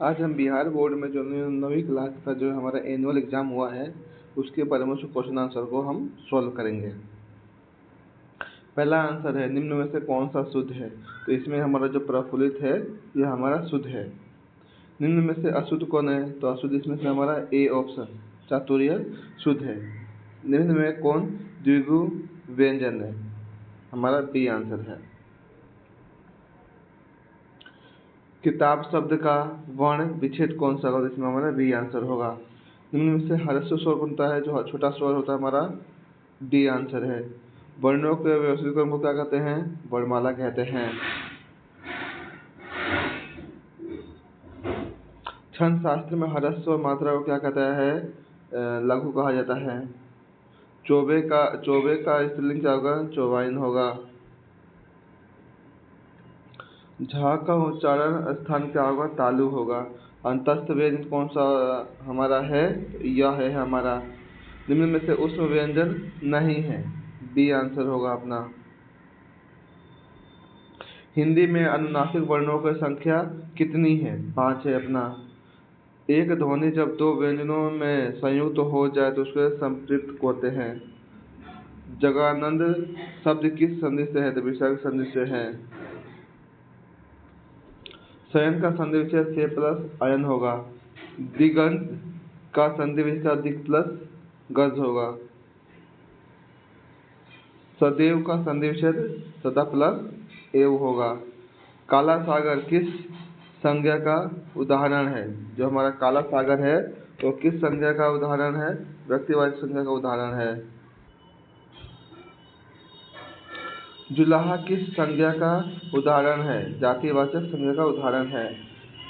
आज हम बिहार बोर्ड में जो 9वीं क्लास का जो हमारा एनुअल एग्जाम हुआ है उसके बारे में क्वेश्चन आंसर को हम सॉल्व करेंगे। पहला आंसर है निम्न में से कौन सा शुद्ध है। तो इसमें हमारा जो प्रफुल्लित है यह हमारा शुद्ध है। निम्न में से अशुद्ध कौन है। तो अशुद्ध इसमें से हमारा ए ऑप्शन चातुर्य शुद्ध है। निम्न में कौन द्विगु व्यंजन है। हमारा बी आंसर है। किताब शब्द का वर्ण विच्छेद कौन सा होगा। इसमें हमारा बी आंसर होगा। निम्न में से ह्रस्व स्वर बनता है जो छोटा स्वर होता है हमारा डी आंसर है। वर्णों के व्यवस्थित क्रम को क्या कहते हैं। वर्णमाला कहते हैं। छंद शास्त्र में ह्रस्व और मात्रा को क्या कहता है। लघु कहा जाता है। चौबे का स्त्रीलिंग क्या होगा। चौबाइन होगा। झा का उच्चारण स्थान क्या होगा। तालु होगा। अंतस्थ व्यंजन कौन सा हमारा है। यह है हमारा। निम्न में से ऊष्म व्यंजन नहीं है। बी आंसर होगा अपना। हिंदी में अनुनासिक वर्णों की संख्या कितनी है। 5 है अपना। एक ध्वनि जब दो व्यंजनों में संयुक्त हो जाए तो उसके संपृक्त होते हैं। जगानंद शब्द किस संधि से है। तो विसर्ग संधि से है। शयन का संधि विच्छेद से प्लस अयन होगा। दिगंत का संधि विच्छेद दिक प्लस गज होगा। सदैव का संधि विच्छेद सदा प्लस एव होगा। काला सागर किस संज्ञा का उदाहरण है। जो हमारा काला सागर है तो किस संज्ञा का उदाहरण है। व्यक्तिवाचक संज्ञा का उदाहरण है। जुलाहा किस संज्ञा का उदाहरण है। जातिवाचक संज्ञा का उदाहरण है।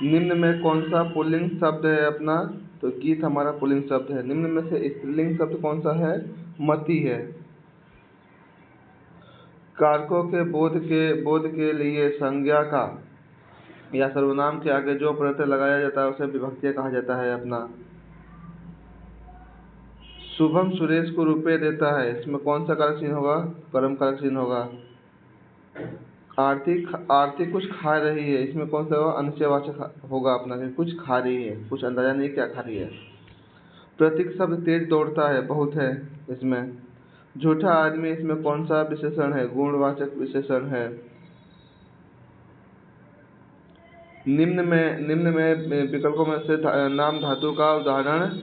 निम्न में कौन सा पुल्लिंग शब्द है अपना। तो गीत हमारा पुल्लिंग शब्द है। निम्न में से स्त्रीलिंग शब्द कौन सा है। मति है। कारकों के बोध के लिए संज्ञा का या सर्वनाम के आगे जो प्रत्यय लगाया जाता है उसे विभक्ति कहा जाता है अपना। शुभम सुरेश को रुपए देता है। इसमें कौन सा कारक चिन्ह होगा। कर्म कारक चिन्ह होगा। आरती कुछ खा रही है। इसमें कौन सा होगा। अनिश्चयवाचक होगा अपना। कुछ खा रही है कुछ अंदाजा नहीं क्या खा रही है। प्रतीक शब्द तेज दौड़ता है बहुत है इसमें। झूठा आदमी इसमें कौन सा विशेषण है। गुणवाचक विशेषण है। निम्न में विकल्पों में से नाम धातु का उदाहरण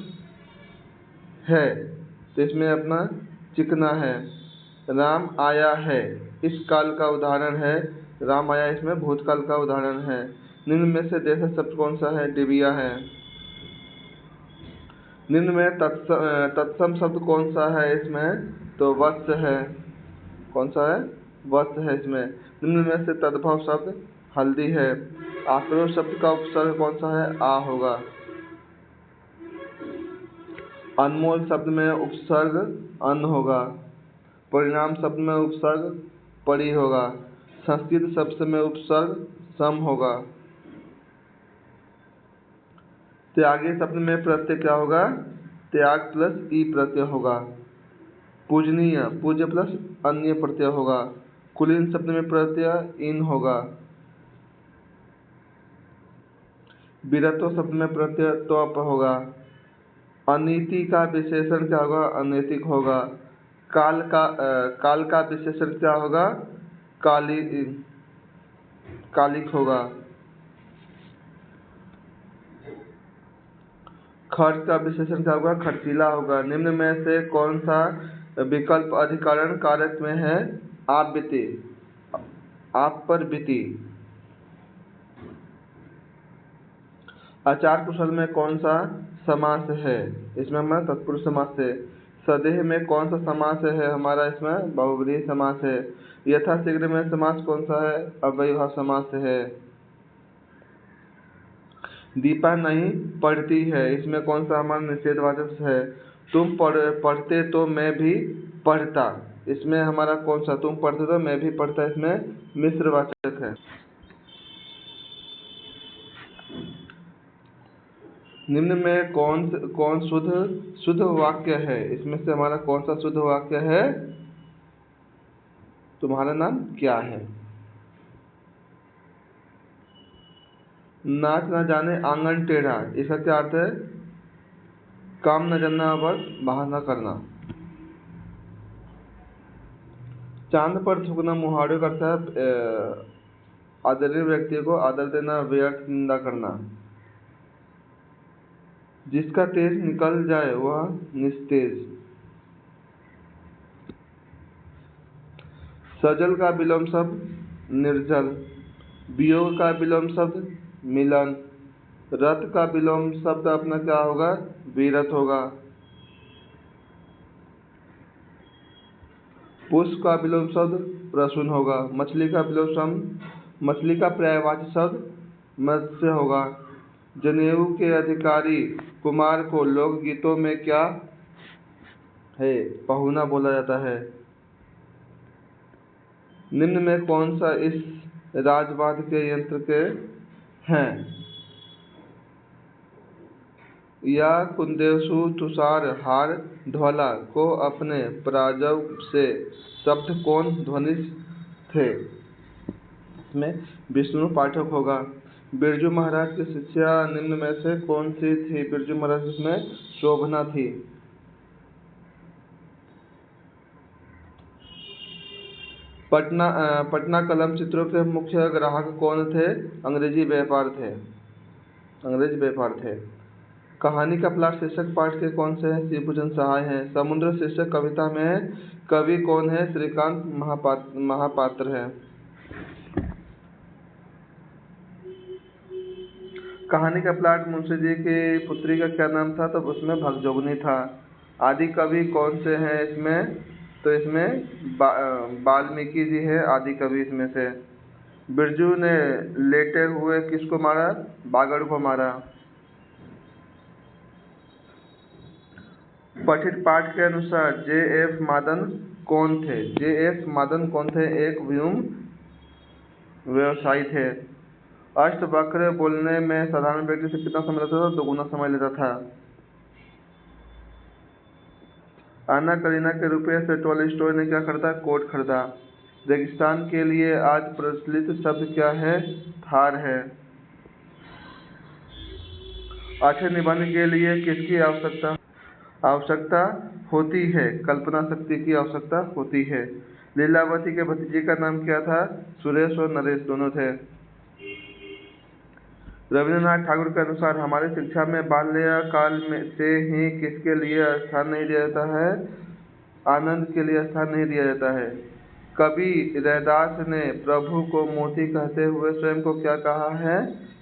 है। तो इसमें अपना चिकना है। राम आया है इस काल का उदाहरण है। राम आया इसमें भूतकाल का उदाहरण है। निम्न में से देश शब्द कौन सा है। डिबिया है। निम्न में तत्सम शब्द कौन सा है इसमें। तो वत्स है। कौन सा है। वत्स है इसमें। निम्न में से तद्भव शब्द हल्दी है। आक्रोश शब्द का उपसर्ग कौन सा है। आ होगा। अनमोल शब्द में उपसर्ग अन होगा। परिणाम शब्द में उपसर्ग परि होगा। संस्कृत शब्द में उपसर्ग सम होगा। त्यागी शब्द में प्रत्यय क्या होगा। त्याग प्लस ई प्रत्यय होगा। पूजनीय पूज्य प्लस अन्य प्रत्यय होगा। कुलीन शब्द में प्रत्यय इन होगा। विरतो शब्द में प्रत्यय त्वप होगा। अनीति का विशेषण क्या होगा। अनैतिक होगा। काल का विशेषण क्या होगा। कालिक होगा। खर्च का विशेषण क्या होगा। खर्चीला होगा। निम्न में से कौन सा विकल्प अधिकरण कारक में है। आप बीती आप पर बीती। आचार कुशल में कौन सा समास है। इसमें हमारा तत्पुरुष समास है। सदेह में कौन सा समास है हमारा। इसमें बहुव्रीहि समास है। यथाशीघ्र में समास कौन सा है। अव्ययभाव समास है। दीपा नहीं पढ़ती है। इसमें कौन सा हमारा निषेधवाचक है। तुम पढ़ते तो मैं भी पढ़ता। इसमें हमारा कौन सा। तुम पढ़ते तो मैं भी पढ़ता। इसमें मिश्रवाचक है। निम्न में कौन शुद्ध वाक्य है। इसमें से हमारा कौन सा शुद्ध वाक्य है। तुम्हारा नाम क्या है। नाच न जाने आंगन टेढ़ा, इसका क्या अर्थ है? काम न जानना बस बाहर न करना। चांद पर थूकना मुहावरे करता है आदरणीय व्यक्ति को आदर देना, व्यर्थ निंदा करना। जिसका तेज निकल जाए वह निस्तेज। सजल का विलोम शब्द निर्जल, वियोग का विलोम शब्द मिलन, रत का विलोम शब्द अपना क्या होगा? विरत होगा। पुष्प का विलोम शब्द प्रसून होगा। मछली का विलोम शब्द, मछली का पर्यायवाची शब्द मत्स्य होगा। जनेऊ के अधिकारी कुमार को लोकगीतों में क्या है? पहुना बोला जाता है। निम्न में कौन सा इस राजवाद के यंत्र के हैं? या कुंदेशु तुषार हार ढोला को अपने पराजव से शब्द कौन ध्वनित थे? इसमें विष्णु पाठक होगा। बिरजू महाराज की शिष्या निम्न में से कौन सी थी? बिरजू महाराज इसमें शोभना थी। पटना कलम चित्रों के मुख्य ग्राहक कौन थे? अंग्रेजी व्यापार थे। कहानी का प्लॉट शीर्षक पाठ के कौन से हैं? शिवभूषण सहाय हैं। समुद्र शीर्षक कविता में कवि कौन है? श्रीकांत महापात्र है। कहानी का प्लॉट मुंशी जी की पुत्री का क्या नाम था? तो उसमें भगजोगनी था। आदि कवि कौन से हैं इसमें? तो इसमें वाल्मीकि जी है आदि कवि इसमें से। बिरजू ने लेटे हुए किसको मारा? बागड़ को मारा। पठित पाठ के अनुसार J.F. मादन कौन थे? J.F. मादन कौन थे? एक व्योम व्यवसायी थे। अष्टवक्र बोलने में साधारण व्यक्ति से कितना समय लेता था? 2 गुना समय लेता था। अन्ना करीना के रुपये से टॉलस्टॉय ने क्या खरीदा? कोट खरीदा। रेगिस्तान के लिए आज प्रचलित शब्द क्या है? थार है। 8वें निबंध के लिए किसकी आवश्यकता होती है? कल्पना शक्ति की आवश्यकता होती है। लीलावती के भतीजे का नाम क्या था? सुरेश और नरेश दोनों थे। रविन्द्रनाथ ठाकुर के अनुसार हमारी शिक्षा में बाल्यकाल में से ही किसके लिए स्थान नहीं दिया जाता है? आनंद के लिए स्थान नहीं दिया जाता है। कवि रैदास ने प्रभु को मोती कहते हुए स्वयं को क्या कहा है?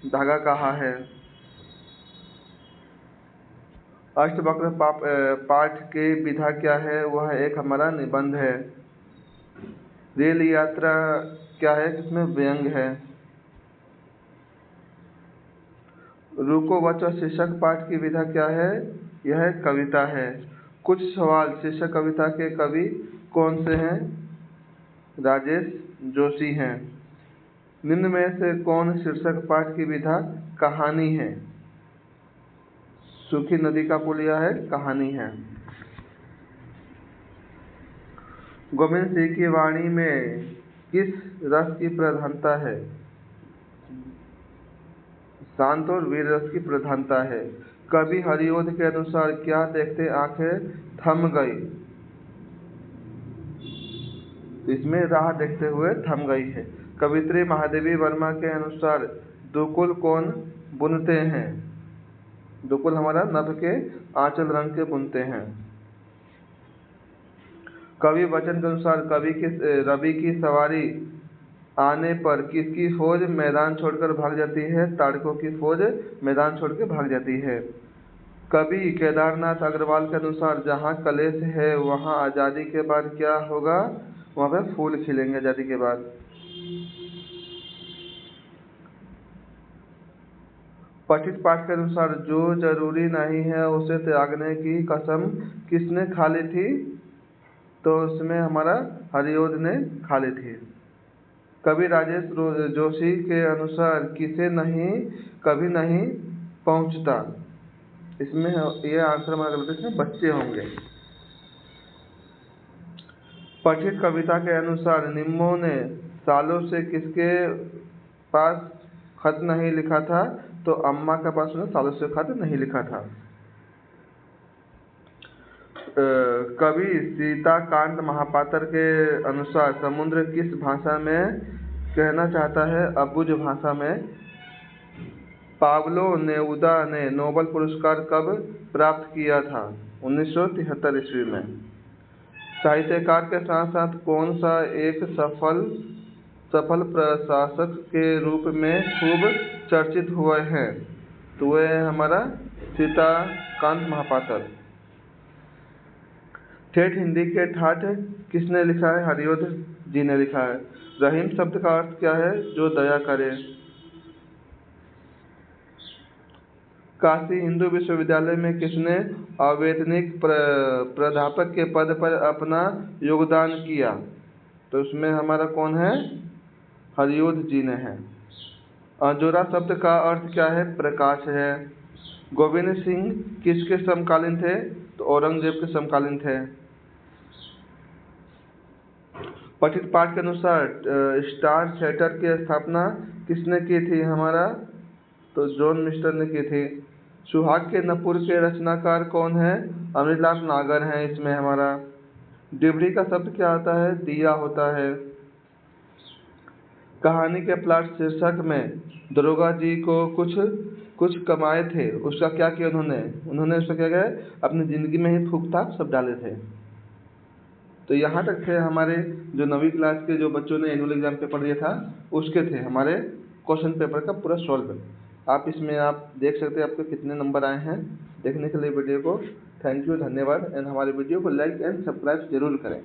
धागा कहा है। अष्टवक्र पाठ की विधा क्या है? वह एक हमारा निबंध है। रेल यात्रा क्या है? किसमें व्यंग है। रुको बच्चों शीर्षक पाठ की विधा क्या है? यह कविता है। कुछ सवाल शीर्षक कविता के कवि कौन से हैं? राजेश जोशी हैं। निम्न में से कौन शीर्षक पाठ की विधा कहानी है? सूखी नदी का पुलिया है कहानी है। गोविंद सिंह की वाणी में किस रस की प्रधानता है? शांत और वीर रस की प्रधानता है। कवि हरिओध के अनुसार क्या देखते आंखें थम गई? इसमें राह देखते हुए थम गई है। कवित्री महादेवी वर्मा के अनुसार दुकुल कौन बुनते हैं? दुकुल हमारा नभ के आंचल रंग के बुनते हैं। कवि वचन के अनुसार रवि की सवारी आने पर किसकी फौज मैदान छोड़कर भाग जाती है? ताड़कों की फौज मैदान छोड़ के भाग जाती है। कवि केदारनाथ अग्रवाल के अनुसार जहाँ कलेश है वहाँ आज़ादी के बाद क्या होगा? वहाँ पे फूल खिलेंगे आज़ादी के बाद। पठित पाठ के अनुसार जो जरूरी नहीं है उसे त्यागने की कसम किसने खा ली थी? तो उसमें हमारा हरिओध ने खा ली थी। कवि राजेश जोशी के अनुसार किसे कभी नहीं पहुंचता? इसमें ये आंसर हमारा गलत है, इसमें बच्चे होंगे। पठित कविता के अनुसार निम्मो ने सालों से किसके पास खत नहीं लिखा था? तो अम्मा के पास में सालों खत नहीं लिखा था। कवि सीताकांत महापात्र के अनुसार समुद्र किस भाषा में कहना चाहता है? अबुझ भाषा में। पाब्लो नेरुदा ने नोबेल पुरस्कार कब प्राप्त किया था? 1973 ईस्वी में। साहित्यकार के साथ साथ कौन सा एक सफल प्रशासक के रूप में खूब चर्चित हुए हैं? तो वह है हमारा सीताकांत महापात्र। ठेठ हिंदी के ठाठ किसने लिखा है? हरिओध जी ने लिखा है। रहीम शब्द का अर्थ क्या है? जो दया करे। काशी हिंदू विश्वविद्यालय में किसने अवैतनिक प्राध्यापक के पद पर अपना योगदान किया? तो उसमें हमारा कौन है? हरिओध जी ने है। अंजोरा शब्द का अर्थ क्या है? प्रकाश है। गोविंद सिंह किसके समकालीन थे? तो औरंगजेब के समकालीन थे। पठित पाठ के अनुसार स्टार थिएटर की स्थापना किसने की थी? हमारा तो जॉन मिस्टर ने की थी। सुहाग के नपुर के रचनाकार कौन है? अमृतलाल नागर हैं इसमें हमारा। डिबरी का शब्द क्या होता है? दिया होता है। कहानी के प्लॉट शीर्षक में दरोगा जी को कुछ कमाए थे, उसका क्या किया उन्होंने उसका क्या किया? अपनी जिंदगी में ही फूक ताप सब डाले थे। तो यहाँ तक थे हमारे जो 9वीं क्लास के जो बच्चों ने एनुअल एग्जाम पेपर दिया था उसके थे हमारे क्वेश्चन पेपर का पूरा सॉल्व। आप इसमें आप देख सकते हैं आपके कितने नंबर आए हैं। देखने के लिए वीडियो को थैंक यू, धन्यवाद। एंड हमारे वीडियो को लाइक एंड सब्सक्राइब जरूर करें।